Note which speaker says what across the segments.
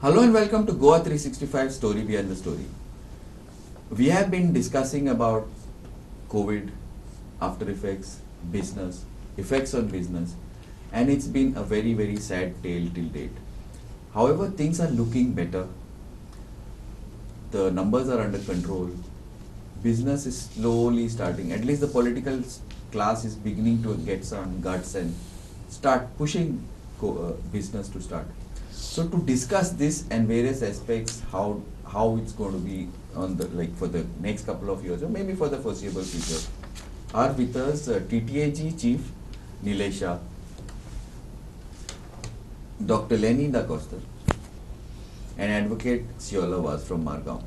Speaker 1: Hello and welcome to Goa 365 Story Behind the Story. We have been discussing about COVID, after effects, business, effects on business, and it's been a very sad tale till date. However, things are looking better. The numbers are under control. Business is slowly starting, at least the political class is beginning to get some guts and start pushing business to start. So to discuss this and various aspects, how it's going to be on the for the next couple of years or maybe for the foreseeable future, are with us TTAG Chief Nilesh Shah, Dr. Lenny Da Costa, and Advocate Seola Vas from Margao.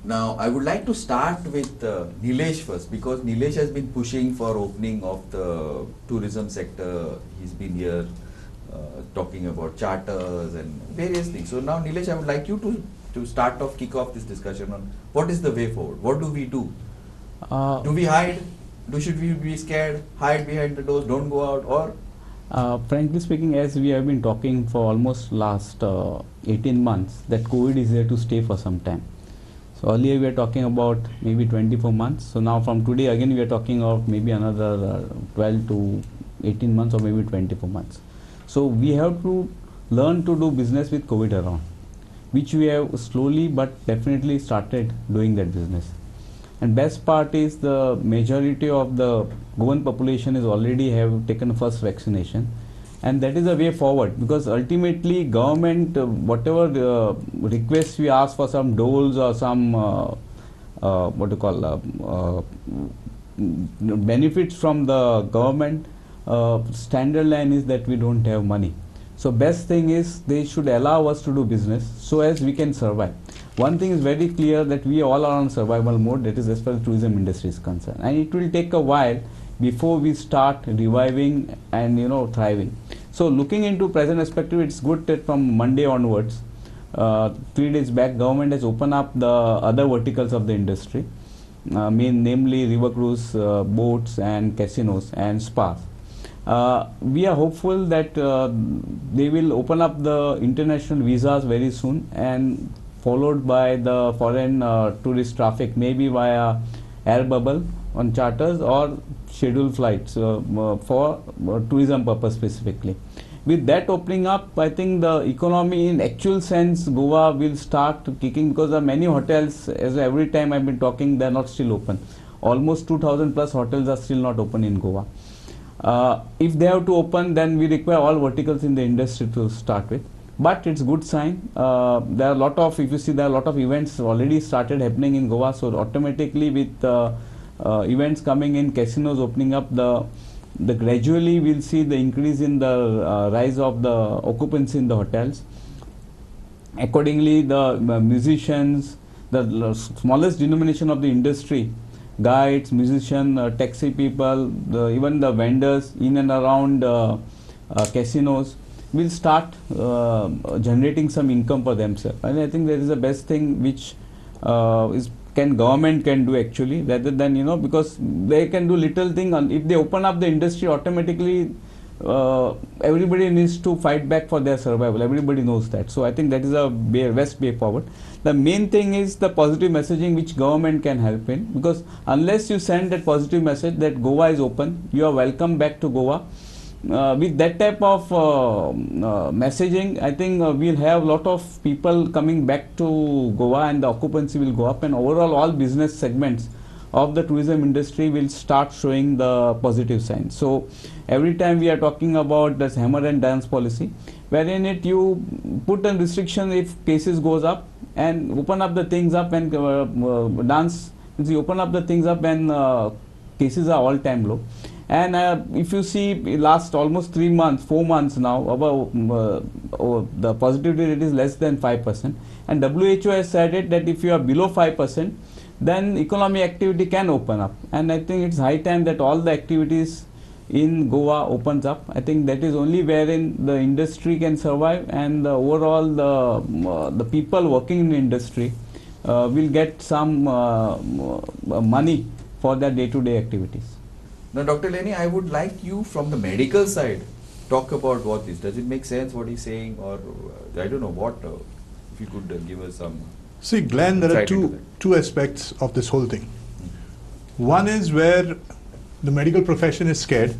Speaker 1: Now, I would like to start with Nilesh first, because Nilesh has been pushing for opening of the tourism sector. He's been here talking about charters and various things. So now, Nilesh, I would like you to kick off this discussion on what is the way forward. What do we do? Do we hide? Should we be scared? Hide behind the doors? Don't go out? Or
Speaker 2: frankly speaking, as we have been talking for almost last 18 months, that COVID is here to stay for some time. So earlier we were talking about maybe 24 months. So now from today again we are talking of maybe another 12 to 18 months or maybe 24 months. So we have to learn to do business with COVID around, which we have slowly but definitely started doing that business. And best part is the majority of the Goan population is already have taken first vaccination, and that is a way forward, because ultimately government whatever requests we ask for some doles or some benefits from the government, standard line is that we don't have money. So best thing is they should allow us to do business so as we can survive. One thing is very clear, that we all are on survival mode, that is as far as tourism industry is concerned, and it will take a while before we start reviving and thriving. So looking into present perspective, it's good that from Monday onwards, 3 days back, government has opened up the other verticals of the industry, namely river cruise, boats and casinos and spas. We are hopeful that they will open up the international visas very soon, and followed by the foreign tourist traffic, maybe via air bubble on charters or scheduled flights for tourism purpose specifically. With that opening up, I think the economy in actual sense, Goa will start kicking, because there are many hotels, as every time I've been talking, they are not still open. Almost 2000 plus hotels are still not open in Goa. If they have to open, then we require all verticals in the industry to start with. But it's good sign. There are a lot of, if you see, there are a lot of events already started happening in Goa. So automatically with events coming in, casinos opening up, the gradually we'll see the increase in the rise of the occupancy in the hotels. Accordingly, the musicians, the smallest denomination of the industry, guides, musicians, taxi people, even the vendors in and around casinos, will start generating some income for themselves. And I think that is the best thing which government can do actually, rather than because they can do little thing. If they open up the industry, automatically everybody needs to fight back for their survival. Everybody knows that. So I think that is a best way forward. The main thing is the positive messaging which government can help in, because unless you send that positive message that Goa is open, you are welcome back to Goa. With that type of messaging, I think we'll have a lot of people coming back to Goa, and the occupancy will go up, and overall all business segments of the tourism industry will start showing the positive signs. So every time we are talking about this hammer and dance policy, wherein you put a restriction if cases goes up, and open up the things up, and dance, you open up the things up when cases are all time low. And if you see last almost 4 months now, the positivity rate is less than 5%. And WHO has said it that if you are below 5%, then economic activity can open up. And I think it's high time that all the activities in Goa opens up. I think that is only wherein the industry can survive, and overall the people working in the industry will get some money for their day-to-day activities.
Speaker 1: Now, Dr. Lenny, I would like you from the medical side talk about what this, does it make sense what he's saying, or I don't know what, if you could give us some.
Speaker 3: See, Glenn, there are
Speaker 1: insight into
Speaker 3: two aspects of this whole thing. One is where the medical profession is scared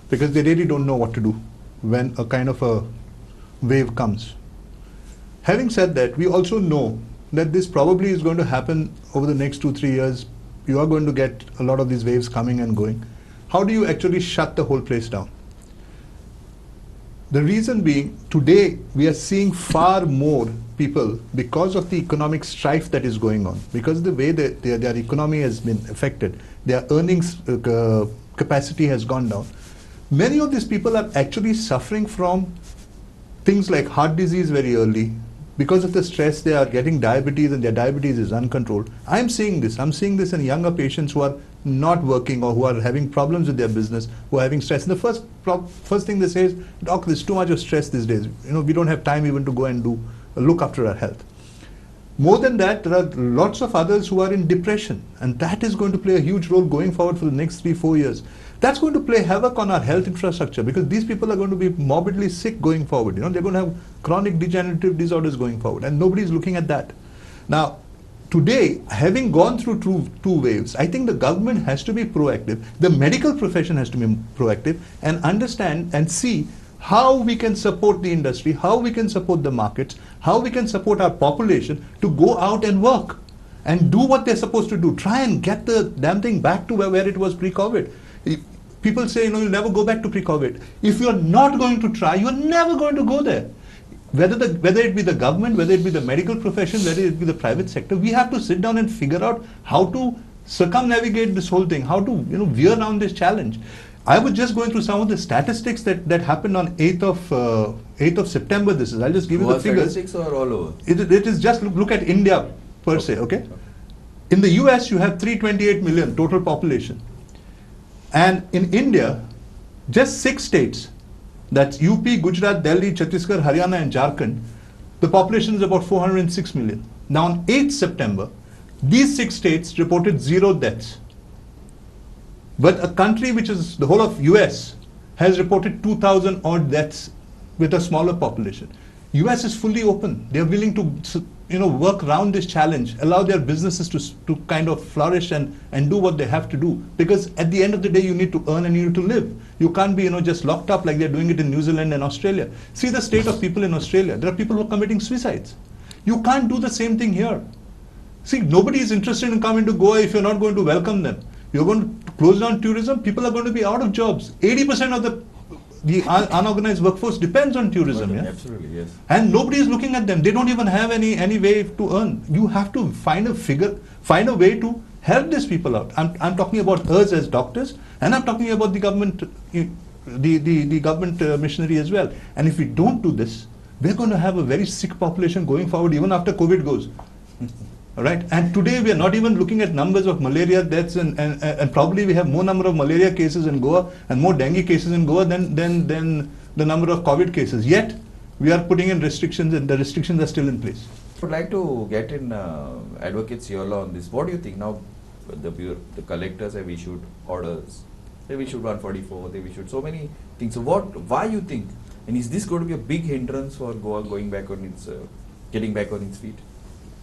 Speaker 3: because they really don't know what to do when a kind of a wave comes. Having said that, we also know that this probably is going to happen over the next 2-3 years. You are going to get a lot of these waves coming and going. How do you actually shut the whole place down? The reason being, today we are seeing far more people, because of the economic strife that is going on, because of the way that their economy has been affected, their earnings capacity has gone down. Many of these people are actually suffering from things like heart disease very early. Because of the stress, they are getting diabetes, and their diabetes is uncontrolled. I'm seeing this. I'm seeing this in younger patients who are not working or who are having problems with their business, who are having stress. And the first thing they say is, "Doc, there's too much of stress these days. We don't have time even to go and look after our health." More than that, there are lots of others who are in depression, and that is going to play a huge role going forward for the next 3-4 years. That's going to play havoc on our health infrastructure, because these people are going to be morbidly sick going forward. They're going to have chronic degenerative disorders going forward, and nobody is looking at that. Now, today, having gone through two waves, I think the government has to be proactive, the medical profession has to be proactive, and understand and see how we can support the industry, how we can support the markets, how we can support our population to go out and work and do what they're supposed to do. Try and get the damn thing back to where it was pre-COVID. People say, you'll never go back to pre-COVID. If you're not going to try, you're never going to go there. Whether it be the government, whether it be the medical profession, whether it be the private sector, we have to sit down and figure out how to circumnavigate this whole thing, how to veer around this challenge. I was just going through some of the statistics that happened on 8th of September. I'll just give you the figures.
Speaker 1: Statistics or all over?
Speaker 3: It is just look at India per se, okay? In the US, you have 328 million total population. And in India, just 6 states, that's UP, Gujarat, Delhi, Chhattisgarh, Haryana and Jharkhand, the population is about 406 million. Now on 8th September, these 6 states reported 0 deaths. But a country which is the whole of US has reported 2,000 odd deaths with a smaller population. US is fully open. They are willing to work around this challenge, allow their businesses to kind of flourish and do what they have to do. Because at the end of the day, you need to earn and you need to live. You can't be just locked up like they're doing it in New Zealand and Australia. See the state of people in Australia. There are people who are committing suicides. You can't do the same thing here. See, nobody is interested in coming to Goa if you're not going to welcome them. You're going to close down tourism, people are going to be out of jobs. 80% of the unorganized workforce depends on tourism. Yeah?
Speaker 1: Absolutely, yes.
Speaker 3: And nobody is looking at them. They don't even have any way to earn. You have to find a way to help these people out. I'm talking about us as doctors, and I'm talking about the government, the government machinery as well. And if we don't do this, we're going to have a very sick population going forward, even after COVID goes. All right, and today we are not even looking at numbers of malaria deaths, and probably we have more number of malaria cases in Goa and more dengue cases in Goa than the number of COVID cases. Yet we are putting in restrictions, and the restrictions are still in place.
Speaker 1: I would like to get in Advocate Seola on this. What do you think now? The collectors have issued orders. They've issued 144. They've issued so many things. So why you think? And is this going to be a big hindrance for Goa getting back on its feet?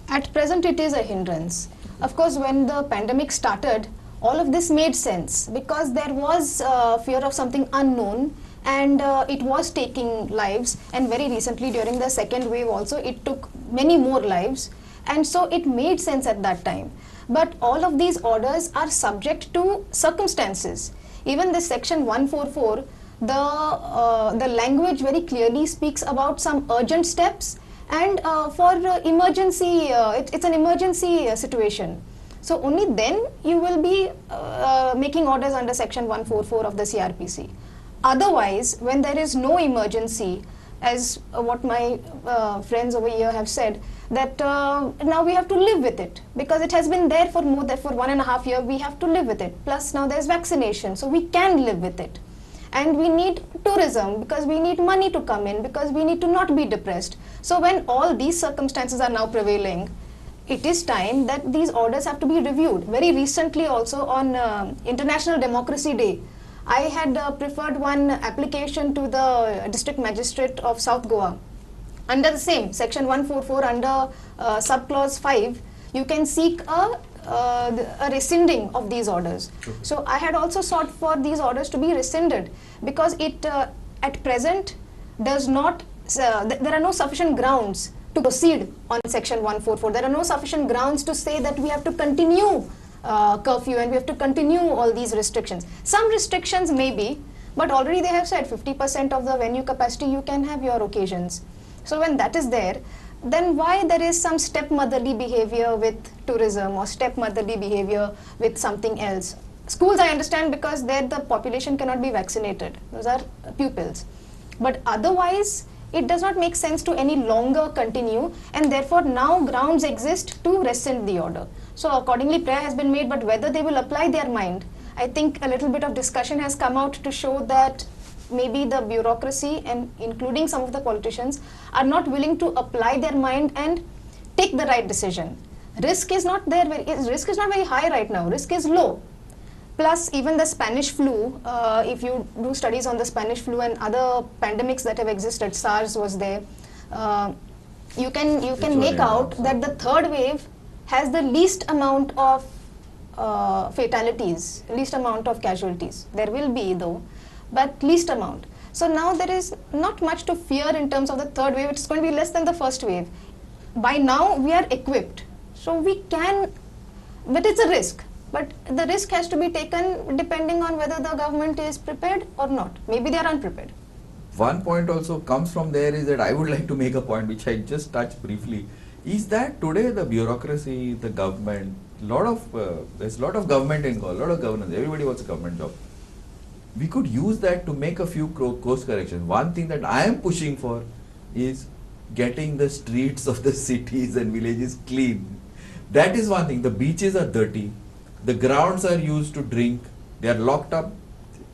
Speaker 4: At present, it is a hindrance. Of course, when the pandemic started, all of this made sense because there was fear of something unknown, and it was taking lives, and very recently during the second wave also, it took many more lives, and so it made sense at that time. But all of these orders are subject to circumstances. Even this section 144, the language very clearly speaks about some urgent steps, and for emergency, it's an emergency situation. So only then you will be making orders under section 144 of the CRPC. Otherwise, when there is no emergency, as what my friends over here have said, that now we have to live with it because it has been there for more than 1.5 years. We have to live with it. Plus now there's vaccination, so we can live with it. And we need tourism because we need money to come in, because we need to not be depressed. So when all these circumstances are now prevailing, it is time that these orders have to be reviewed. Very recently also on International Democracy Day, I had preferred one application to the district magistrate of South Goa. Under the same section 144 under subclause 5, you can seek a rescinding of these orders. So I had also sought for these orders to be rescinded because it at present does not, there are no sufficient grounds to proceed on section 144. There are no sufficient grounds to say that we have to continue curfew and we have to continue all these restrictions. Some restrictions may be, but already they have said 50% of the venue capacity you can have your occasions. So when that is there, then why there is some stepmotherly behavior with tourism or stepmotherly behavior with something else? Schools I understand because there the population cannot be vaccinated. Those are pupils. But otherwise, it does not make sense to any longer continue, and therefore now grounds exist to rescind the order. So accordingly prayer has been made, but whether they will apply their mind, I think a little bit of discussion has come out to show that maybe the bureaucracy and including some of the politicians are not willing to apply their mind and take the right decision. Risk is not there, risk is not very high right now, risk is low. Plus even the Spanish flu, if you do studies on the Spanish flu and other pandemics that have existed, SARS was there, you can make out that the third wave has the least amount of fatalities, least amount of casualties. There will be though, but least amount. So now there is not much to fear in terms of the third wave. It's going to be less than the first wave. By now we are equipped, so we can, but it's a risk. But the risk has to be taken depending on whether the government is prepared or not. Maybe they are unprepared.
Speaker 1: One point also comes from there is that I would like to make a point which I just touched briefly, is that today the bureaucracy, the government, there's a lot of government in Goa, a lot of governance, everybody wants a government job. We could use that to make a few course corrections. One thing that I am pushing for is getting the streets of the cities and villages clean. That is one thing. The beaches are dirty. The grounds are used to drink. They are locked up.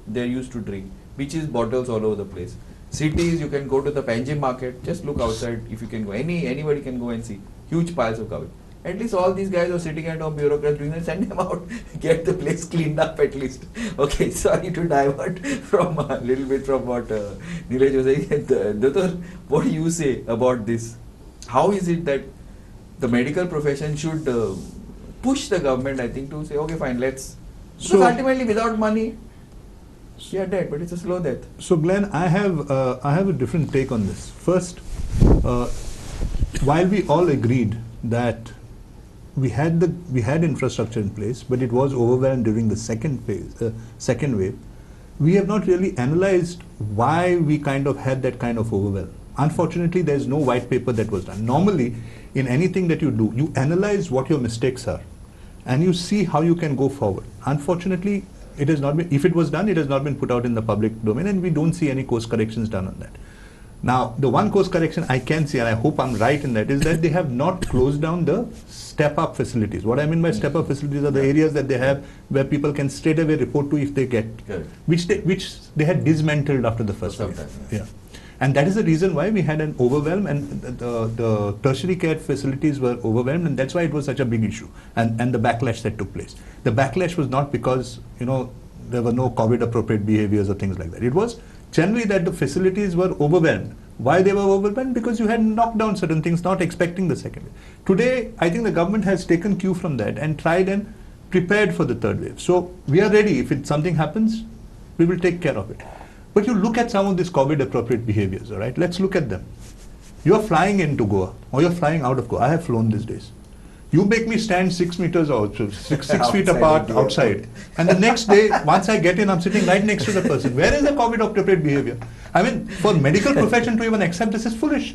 Speaker 1: They are used to drink. Beaches, bottles all over the place. Cities, you can go to the Panjim market. Just look outside if you can go. Anybody can go and see. Huge piles of garbage. At least all these guys are sitting at home, bureaucrats doing that. Send them out. Get the place cleaned up at least. Okay, sorry to divert from a little bit from what Nilesh was saying. Doctor, what do you say about this? How is it that the medical profession should push the government, I think, to say, okay, fine, let's. Because ultimately, without money, we are dead, but it's a slow death.
Speaker 3: So, Glenn, I have a different take on this. First, while we all agreed that we had infrastructure in place, but it was overwhelmed during the second wave, we have not really analyzed why we kind of had that kind of overwhelm. Unfortunately, there is no white paper that was done. Normally, in anything that you do, you analyze what your mistakes are and you see how you can go forward. Unfortunately, it has not been, if it was done, it has not been put out in the public domain, and we don't see any course corrections done on that. Now, the one course correction I can see, and I hope I'm right in that, is that they have not closed down the step-up facilities. What I mean by step-up facilities are the areas that they have where people can straight away report to if they get, which they had dismantled after the first wave. Yeah. And that is the reason why we had an overwhelm, and the tertiary care facilities were overwhelmed, and that's why it was such a big issue, and the backlash that took place. The backlash was not because, there were no COVID-appropriate behaviors or things like that. It was generally that the facilities were overwhelmed. Why they were overwhelmed? Because you had knocked down certain things, not expecting the second wave. Today, I think the government has taken cue from that and tried and prepared for the third wave. So we are ready. If something happens, we will take care of it. But you look at some of these COVID-appropriate behaviors, all right? Let's look at them. You are flying into Goa, or you're flying out of Goa. I have flown these days. You make me stand 6 meters out, so six feet apart outside. And the next day, once I get in, I'm sitting right next to the person. Where is the COVID-appropriate behavior? I mean, for medical profession to even accept this is foolish.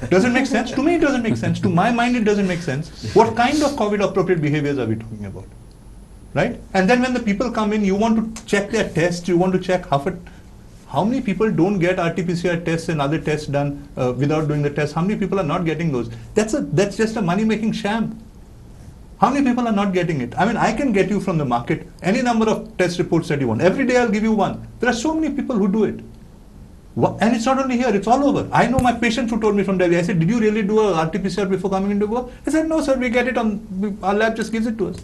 Speaker 3: Does it make sense? To me, it doesn't make sense. To my mind, it doesn't make sense. What kind of COVID-appropriate behaviors are we talking about? Right? And then when the people come in, you want to check their tests, you want to check how many people don't get RT-PCR tests and other tests done without doing the test? How many people are not getting those? That's just a money-making sham. How many people are not getting it? I mean, I can get you from the market any number of test reports that you want. Every day I'll give you one. There are so many people who do it. And it's not only here, it's all over. I know my patients who told me from Delhi, I said, did you really do a RT-PCR before coming into Goa? I said, no sir, we get it our lab just gives it to us.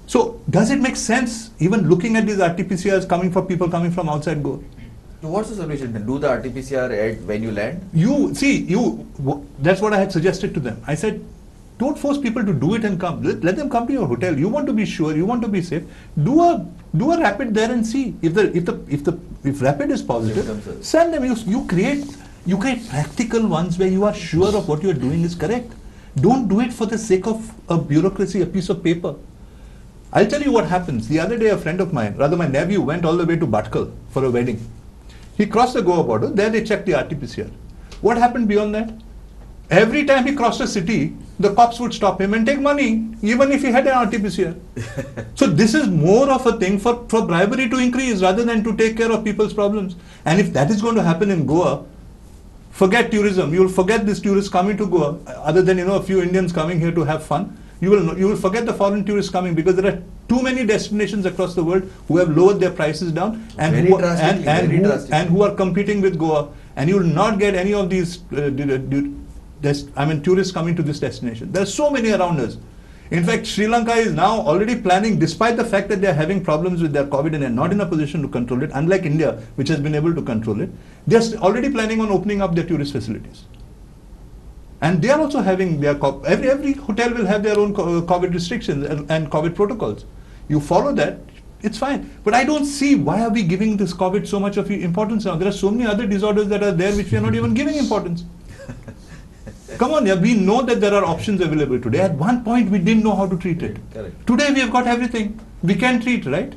Speaker 3: So Does it make sense even looking at these RT-PCRs coming for people coming from outside Goa?
Speaker 1: So what's the solution then? Do the RT-PCR when you land?
Speaker 3: That's what I had suggested to them. I said, don't force people to do it and come. Let them come to your hotel. You want to be sure, you want to be safe. Do a rapid there and see. If rapid is positive, send them. You create practical ones where you are sure of what you are doing is correct. Don't do it for the sake of a bureaucracy, a piece of paper. I'll tell you what happens. The other day, a friend of mine, rather my nephew, went all the way to Bhatkal for a wedding. He crossed the Goa border. There they checked the RT-PCR. What happened beyond that? Every time he crossed a city, the cops would stop him and take money, even if he had an RT-PCR. So this is more of a thing for bribery to increase rather than to take care of people's problems. And if that is going to happen in Goa, forget tourism. You will forget these tourists coming to Goa, other than a few Indians coming here to have fun. You will forget the foreign tourists coming, because there are too many destinations across the world who have lowered their prices down and who are competing with Goa, and you will not get any of these tourists coming to this destination. There are so many around us. In fact, Sri Lanka is now already planning, despite the fact that they are having problems with their COVID and they are not in a position to control it, unlike India, which has been able to control it, they are already planning on opening up their tourist facilities. And they are also having their, every hotel will have their own COVID restrictions and COVID protocols. You follow that, it's fine. But I don't see why are we giving this COVID so much of importance now. There are so many other disorders that are there which we are not even giving importance. Come on, we know that there are options available today. At one point we didn't know how to treat it.
Speaker 1: Correct.
Speaker 3: Today we have got everything. We can treat, right?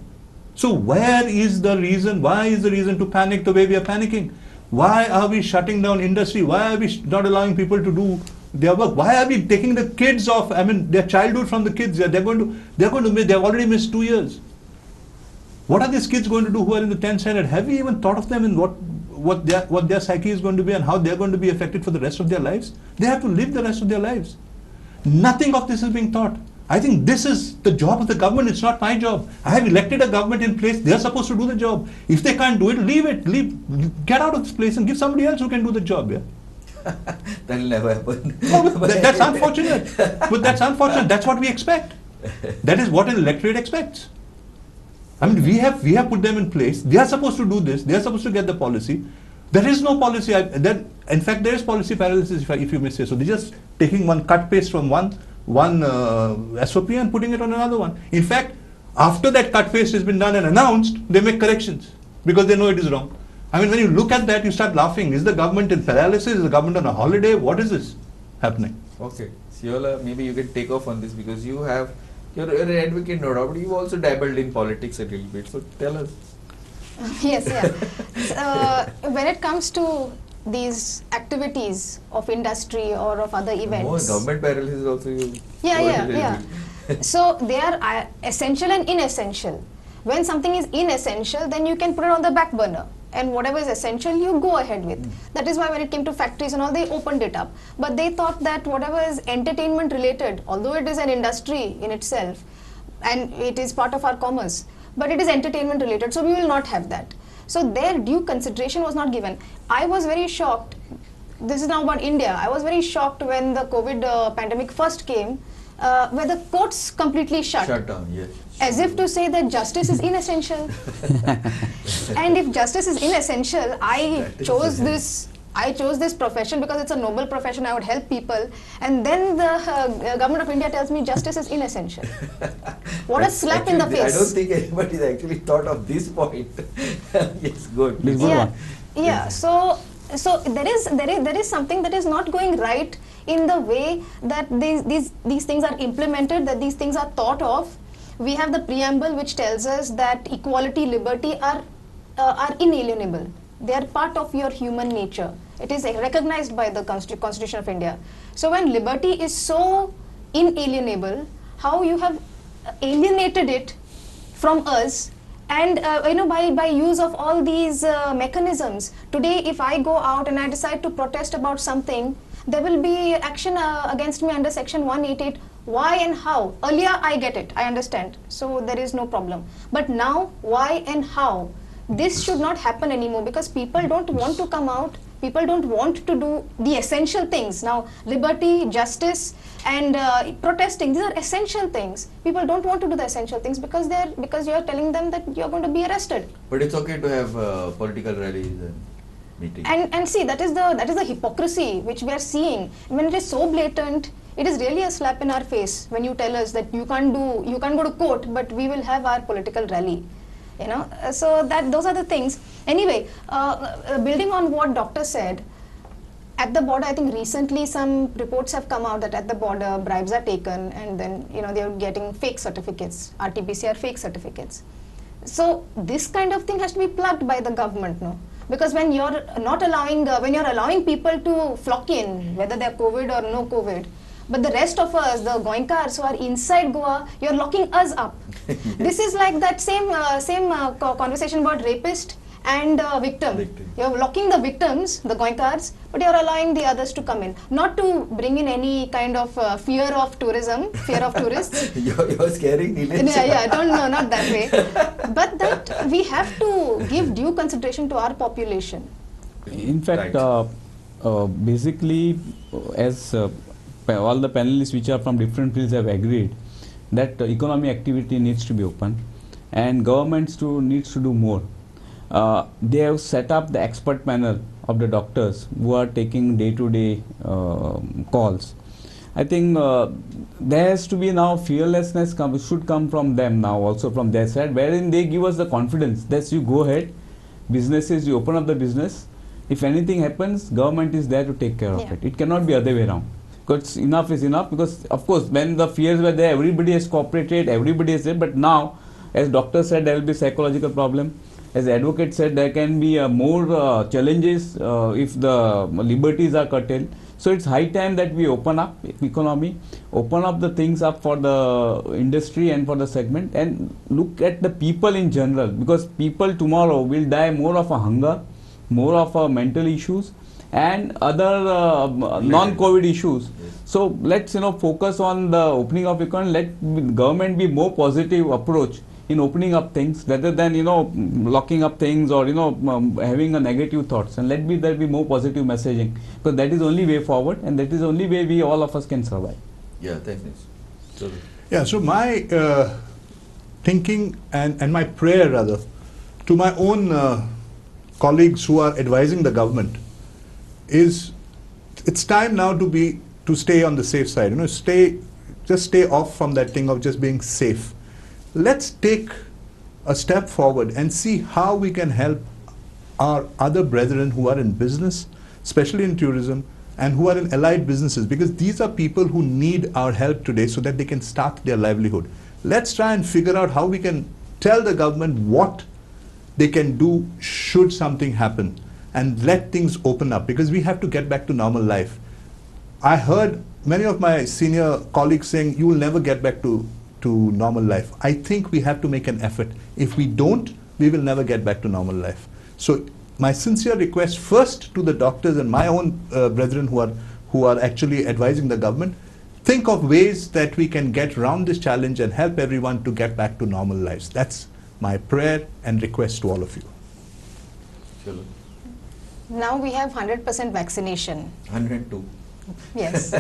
Speaker 3: So where is the reason? Why is the reason to panic the way we are panicking? Why are we shutting down industry? Why are we not allowing people to do their work? Why are we taking the kids off? Their childhood from the kids. They've already missed 2 years. What are these kids going to do who are in the 10th standard? Have we even thought of them in what their psyche is going to be and how they're going to be affected for the rest of their lives? They have to live the rest of their lives. Nothing of this is being thought. I think this is the job of the government. It's not my job. I have elected a government in place. They're supposed to do the job. If they can't do it, leave it. Get out of this place and give somebody else who can do the job. Yeah.
Speaker 1: That'll never happen.
Speaker 3: That's unfortunate. But that's unfortunate. That's what we expect. That is what an electorate expects. We have put them in place. They are supposed to do this. They are supposed to get the policy. There is no policy. In fact, there is policy paralysis, if you may say so. They're just taking one cut paste from one SOP and putting it on another one. In fact, after that cut paste has been done and announced, they make corrections because they know it is wrong. When you look at that, you start laughing. Is the government in paralysis? Is the government on a holiday? What is this happening?
Speaker 1: Okay, Seola, maybe you can take off on this because you're an advocate, no doubt, but you've also dabbled in politics a little bit. So tell us.
Speaker 4: Yes, when it comes to these activities of industry or of other events.
Speaker 1: More government paralysis also.
Speaker 4: Yeah. So they are essential and inessential. When something is inessential, then you can put it on the back burner. And whatever is essential, you go ahead with. That is why when it came to factories and all, they opened it up. But they thought that whatever is entertainment related, although it is an industry in itself, and it is part of our commerce, but it is entertainment related, so we will not have that. So their due consideration was not given. I was very shocked. This is now about India. I was very shocked when the COVID pandemic first came, where the courts completely shut
Speaker 1: down, yes.
Speaker 4: As if to say that justice is inessential. And if justice is inessential, I chose this profession because it's a noble profession. I would help people, and then the government of India tells me justice is inessential. What a slap in the face!
Speaker 1: I don't think anybody's actually thought of this point. Yes, good.
Speaker 4: Yeah. So there is something that is not going right in the way that these things are implemented, that these things are thought of. We have the preamble which tells us that equality, liberty are inalienable. They are part of your human nature. It is recognized by the Constitution of India. So when liberty is so inalienable, how you have alienated it from us, and by use of all these mechanisms. Today, if I go out and I decide to protest about something, there will be action against me under Section 188. Why and how? Earlier, I get it, I understand, so there is no problem. But now, why and how? This should not happen anymore because people don't want to come out People don't want to do the essential things. Now, liberty, justice, and protesting, these are essential things. People don't want to do the essential things because you are telling them that you are going to be arrested.
Speaker 1: But it's okay to have political rallies and meetings.
Speaker 4: And see, that is the hypocrisy which we are seeing. When it is so blatant, it is really a slap in our face when you tell us that you can't go to court, but we will have our political rally. You know, so those are the things. Anyway, building on what doctor said, at the border, I think recently some reports have come out that at the border bribes are taken, and then they are getting fake certificates, RT-PCR fake certificates. So this kind of thing has to be plugged by the government, no? Because when you're not allowing, when you're allowing people to flock in, whether they're COVID or no COVID, but the rest of us, the Goenkars who are inside Goa, you're locking us up. This is like that same conversation about rapist and victim. You're locking the victims, the Goenkars, but you're allowing the others to come in. Not to bring in any kind of fear of tourism, fear of tourists.
Speaker 1: You're scaring Nilesh.
Speaker 4: Yeah, don't know, not that way. But that we have to give due consideration to our population.
Speaker 2: In fact,
Speaker 1: Right.
Speaker 2: basically, as all the panelists which are from different fields have agreed, that economic activity needs to be open, and governments needs to do more. They have set up the expert panel of the doctors who are taking day-to-day calls. I think there has to be now fearlessness should come from them now, also from their side, wherein they give us the confidence that you go ahead, businesses, you open up the business. If anything happens, government is there to take care of it. It cannot be other way around. Because enough is enough, because of course when the fears were there, everybody has cooperated, everybody is there, but now, as doctor said, there will be psychological problem. As the advocate said, there can be more challenges if the liberties are curtailed. So it's high time that we open up economy, open up the things up for the industry and for the segment, and look at the people in general, because people tomorrow will die more of a hunger, more of a mental issues, and other non-COVID issues. So let's focus on the opening of economy. Let government be more positive approach in opening up things rather than locking up things or having a negative thoughts, and let there be more positive messaging, because that is only way forward, and that is only way we all of us can survive.
Speaker 1: Yeah, thanks, Nilesh. So,
Speaker 3: Yeah, so my thinking and my prayer rather to my own colleagues who are advising the government is, it's time now to stay on the safe side. Just stay off from that thing of just being safe. Let's take a step forward and see how we can help our other brethren who are in business, especially in tourism, and who are in allied businesses, because these are people who need our help today so that they can start their livelihood. Let's try and figure out how we can tell the government what they can do should something happen, and let things open up, because we have to get back to normal life. I heard many of my senior colleagues saying you will never get back to normal life. I think we have to make an effort. If we don't, we will never get back to normal life. So my sincere request first to the doctors and my own brethren who are actually advising the government, think of ways that we can get around this challenge and help everyone to get back to normal lives. That's my prayer and request to all of you.
Speaker 1: Chalo.
Speaker 4: Now we have 100% vaccination.
Speaker 1: 102.
Speaker 4: Yes.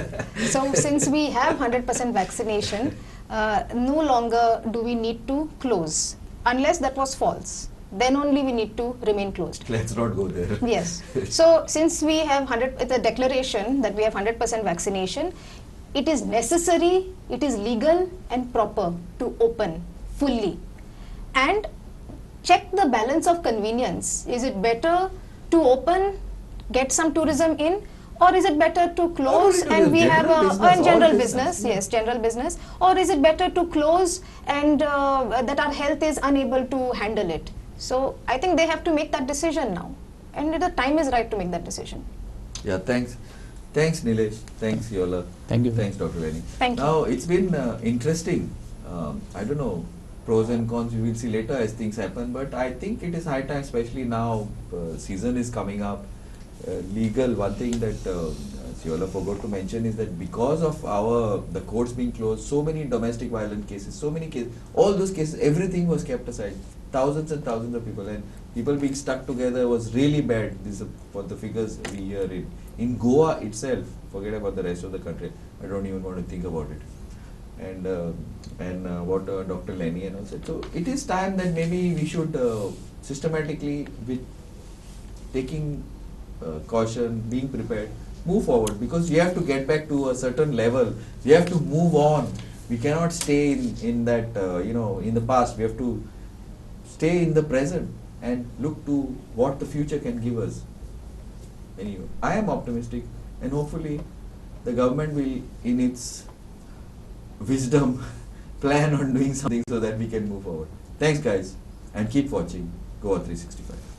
Speaker 4: So since we have 100% vaccination, no longer do we need to close, unless that was false. Then only we need to remain closed.
Speaker 1: Let's not go there.
Speaker 4: Yes. So since we have the declaration that we have 100% vaccination, it is necessary, it is legal and proper to open fully. And check the balance of convenience. Is it better to open, get some tourism in, or is it better to close and we have general business, yes, general business, or is it better to close and that our health is unable to handle it? So I think they have to make that decision now, and the time is right to make that decision.
Speaker 1: Yeah, thanks. Thanks, Nilesh. Thanks, Seola.
Speaker 2: Thank you.
Speaker 1: Thanks, Dr. Lenny.
Speaker 4: Thank you.
Speaker 1: Now, it's been interesting. I don't know, pros and cons we will see later as things happen, but I think it is high time, especially now, season is coming up. Legal, one thing that Seola forgot to mention is that because of the courts being closed, so many domestic violent cases, so many cases, all those cases, everything was kept aside. Thousands and thousands of people, and People being stuck together was really bad. These are for the figures we hear in Goa itself. Forget about the rest of the country. I don't even want to think about it. And what Dr. Lenny and all said. So it is time that maybe we should systematically, with taking caution, being prepared, move forward, because we have to get back to a certain level. We have to move on. We cannot stay in that in the past. We have to stay in the present and look to what the future can give us. Anyway, I am optimistic, and hopefully the government will, in its wisdom, plan on doing something so that we can move forward. Thanks guys, and keep watching Goa 365.